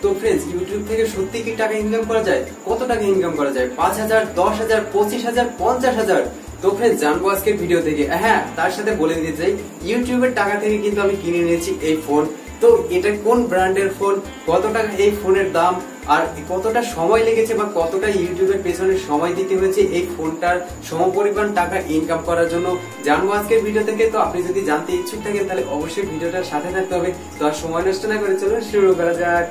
তো friends YouTube থেকে সত্যি কি টাকা ইনকাম করা যায়? কত টাকা ইনকাম করা যায়? 5,000, 10,000, 25,000, 50,000? তো फ्रेंड्स জানবো আজকে ভিডিও থেকে। হ্যাঁ, তার সাথে বলে দিতে চাই ইউটিউবের টাকা থেকে কিন্তু আমি কিনে নিয়েছি এই ফোন। তো এটা কোন ব্র্যান্ডের ফোন, কত টাকা এই ফোনের দাম, আর কতটা সময় লেগেছে বা কতটা ইউটিউবের পেছনে সময় দিতে হয়েছে এই ফোনটার সমপরিমাণ টাকা ইনকাম করার জন্য জানবো আজকের ভিডিও থেকে। তো আপনি যদি জানতে ইচ্ছুক থাকেন তাহলে অবশ্যই ভিডিওটার সাথে থাকতে হবে। তো আর সময় নষ্ট না করে চলুন শুরু করা যাক।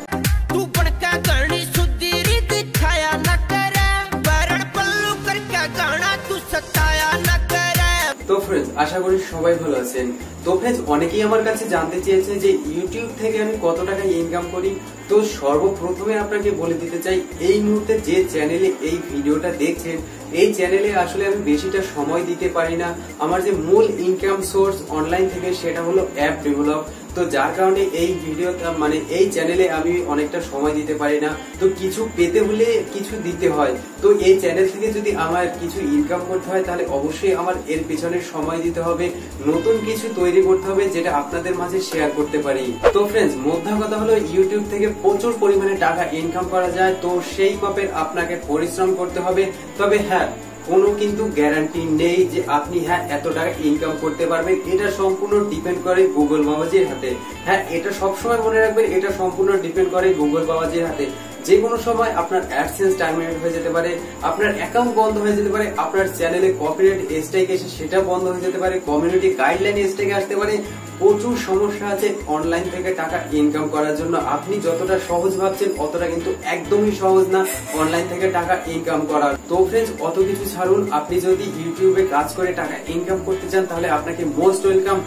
তো फ्रेंड्स আশা করি সবাই ভালো আছেন। তো फ्रेंड्स অনেকেই আমার কাছে জানতে চেয়েছে যে ইউটিউব থেকে আমি কত টাকা ইনকাম করি। তো সর্বপ্রথমে আপনাকে বলে দিতে চাই এই মুহূর্তে যে চ্যানেলে এই ভিডিওটা দেখছেন এই চ্যানেলে আসলে আমি বেশিটা সময় দিতে পারি না। আমার যে মূল ইনকাম সোর্স অনলাইন থেকে সেটা হলো অ্যাপ ডেভেলপ। তো যার কারণে এই ভিডিওটা মানে এই চ্যানেলে আমি অনেকটা সময় দিতে পারি না। তো কিছু পেতে হলে কিছু দিতে হয়। তো এই চ্যানেল থেকে যদি আমার কিছু ইনকাম করতে হয় তাহলে অবশ্যই আমার এর পিছনে সময় দিতে হবে, নতুন কিছু তৈরি করতে হবে যেটা আপনাদের মাঝে শেয়ার করতে পারি। তো फ्रेंड्स মোদ্দা কথা হলো ইউটিউব থেকে প্রচুর পরিমাণে টাকা ইনকাম করা যায়। তো সেই মাপের আপনাকে পরিশ্রম করতে হবে। তবে হ্যাঁ, কোনো কিন্তু গ্যারান্টি নেই যে আপনি এত টাকা ইনকাম করতে পারবেন। এটা সম্পূর্ণ ডিপেন্ড করে গুগল বাবাজির হাতে। হ্যাঁ, এটা সবসময় মনে রাখবেন, এটা সম্পূর্ণ ডিপেন্ড করে গুগল বাবাজির হাতে। যে কোনো সময় আপনার অ্যাডসেন্স টার্মিনেট হয়ে যেতে পারে, আপনার অ্যাকাউন্ট বন্ধ হয়ে যেতে পারে, আপনার চ্যানেলে কপিরাইট স্ট্রাইক এসে সেটা বন্ধ হয়ে যেতে পারে, কমিউনিটি গাইডলাইন স্ট্রাইক আসতে পারে। প্রচুর সমস্যা আছে অনলাইন থেকে টাকা ইনকাম করার জন্য। আপনি যতটা সহজ ভাবছেন অতটা কিন্তু একদমই সহজ না অনলাইন থেকে টাকা ইনকাম করা। তো फ्रेंड्स অত কিছু ছাড়ুন, আপনি যদি ইউটিউবে কাজ করে টাকা ইনকাম করতে চান তাহলে আপনাকে মোস্ট ওয়েলকাম।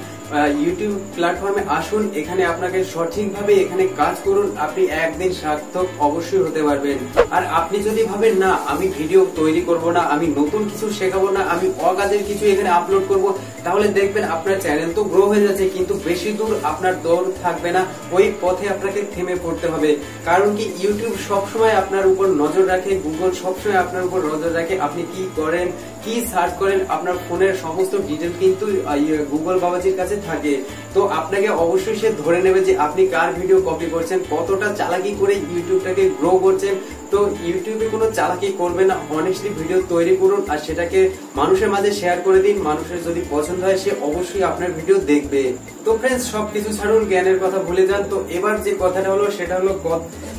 ইউটিউব প্ল্যাটফর্মে আসুন, এখানে আপনাকে সঠিকভাবে এখানে কাজ করুন, আপনি একদিন সার্থক অবশ্যই হতে পারবেন। আর আপনি যদি ভাবেন না আমি ভিডিও তৈরি করব না, আমি নতুন কিছু শেখাবো না, আমি অকাজের কিছু এখানে আপলোড করব, তাহলে দেখবেন আপনার চ্যানেল তো গ্রো হয়ে যাচ্ছে কিন্তু বেশি দূর আপনার দৌড় থাকবে না, ওই পথে আপনাকে থেমে পড়তে হবে। কারণ কি ইউটিউব সবসময় আপনার উপর নজর রাখে, গুগল সবসময় আপনার উপর নজর রাখে, আপনি কি করেন, কি সার্চ করেন, আপনার ফোনের সমস্ত ডিটেল কিন্তু গুগল বাবাজির কাছে থাকে। তো আপনাকে অবশ্যই সে ধরে নেবে যে আপনি কার ভিডিও কপি করছেন, কতটা চালাকি করে ইউটিউবটাকে গ্রো করছেন। তো ইউটিউবে কোনো চালাকি করবে না, অনেস্টলি ভিডিও তৈরি করুন আর সেটাকে মানুষের মাঝে শেয়ার করে দিন। মানুষের যদি পছন্দ হয় সে অবশ্যই আপনার ভিডিও দেখবে। তো फ्रेंड्स সবকিছু ছাড়ুন, জ্ঞানের কথা ভুলে যান। তো এবার যে কথাটা হলো সেটা হলো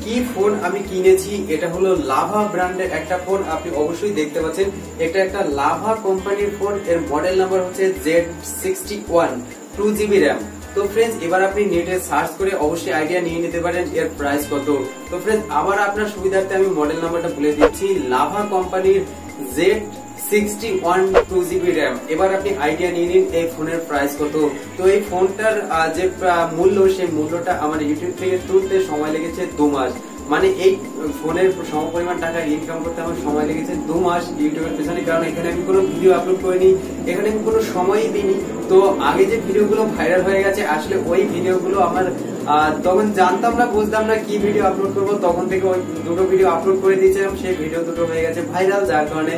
কি ফোন আমি কিনেছি। এটা হলো লাভা ব্র্যান্ডের একটা ফোন, আপনি অবশ্যই দেখতে পাচ্ছেন এটা একটা লাভা কোম্পানির ফোন। এর মডেল নাম্বার হচ্ছে Z61, 2GB RAM। তো फ्रेंड्स এবার আপনি নেটে সার্চ করে অবশ্যই আইডিয়া নিয়ে নিতে পারেন এর প্রাইস কত। তো फ्रेंड्स আবার আপনার সুবিধার্থে আমি মডেল নাম্বারটা বলে দিচ্ছি, লাভা কোম্পানির Z61, 2GB RAM। এবার আপনি আইডিয়া নিয়ে নিন এই ফোনের প্রাইস কত। তো এই ফোনটার যে মূল্য, সেই মূল্যটা আমার ইউটিউব থেকে তুলতে সময় লেগেছে 2 মাস। মানে এই ফোনের সমপরিমাণ টাকা ইনকাম করতে আমার সময় লেগেছে 2 মাস ইউটিউবের পেছনে। কারণ এখানে আমি কোনো ভিডিও আপলোড করিনি, এখানে আমি কোনো সময়ই দিইনি। তো আগে যে ভিডিওগুলো ভাইরাল হয়ে গেছে আসলে ওই ভিডিওগুলো আমার তখন জানতাম না, বুঝতাম না কি ভিডিও আপলোড করবো, তখন থেকে ওই দুটো ভিডিও আপলোড করে দিয়েছিলাম, সেই ভিডিও দুটো হয়ে গেছে ভাইরাল, যার কারণে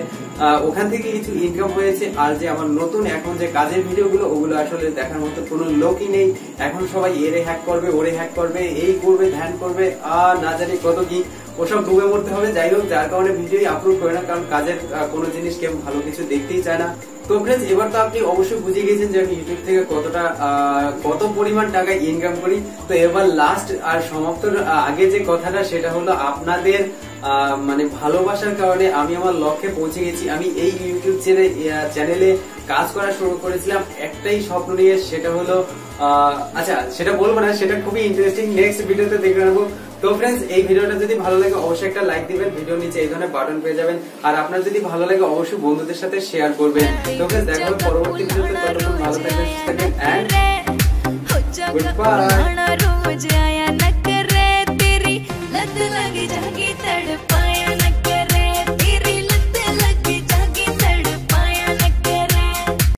ওখান থেকে কিছু ইনকাম হয়েছে। আর যে আমার নতুন এখন যে কাজের ভিডিওগুলো ওগুলো আসলে দেখার মতো কোনো লোকই নেই। এখন সবাই এরে হ্যাক করবে, ওরে হ্যাক করবে, এই করবে, ধ্যান করবে, আর না জানি কত কি, ওসব ডুবে মরতে হবে। যাই হোক, যার কারণে ভিডিও আপলোড করে না, কারণ কাজের কোনো জিনিস কেউ ভালো কিছু দেখতেই চায় না। তো फ्रेंड्स এবার তো আপনি অবশ্যই বুঝে গেছেন যে আমি ইউটিউব থেকে কত পরিমাণ টাকা ইনকাম করি। তো এবার লাস্ট আর সমাপ্তর আগে যে কথাটা সেটা হলো আপনাদের মানে ভালোবাসার কারণে আমি আমার লক্ষ্যে পৌঁছে গেছি। আমি এই ইউটিউব চ্যানেলে কাজ করা শুরু করেছিলাম একটাই স্বপ্ন নিয়ে, সেটা হলো আচ্ছা সেটা বলবো না, সেটা খুবই ইন্টারেস্টিং, নেক্সট ভিডিওতে দেখে নেবো। তো फ्रेंड्स এই ভিডিওটা যদি ভালো লাগে অবশ্যই একটা লাইক দিবেন, ভিডিও নিচে এই ধরনের বাটন পেয়ে যাবেন। আর আপনার যদি ভালো লাগে অবশ্যই বন্ধুদের সাথে শেয়ার করবেন। তো फ्रेंड्स দেখা হবে পরবর্তী ভিডিওতে, ততক্ষণ ভালো থাকবেন, সুস্থ থাকবেন, এন্ড গুড বাই।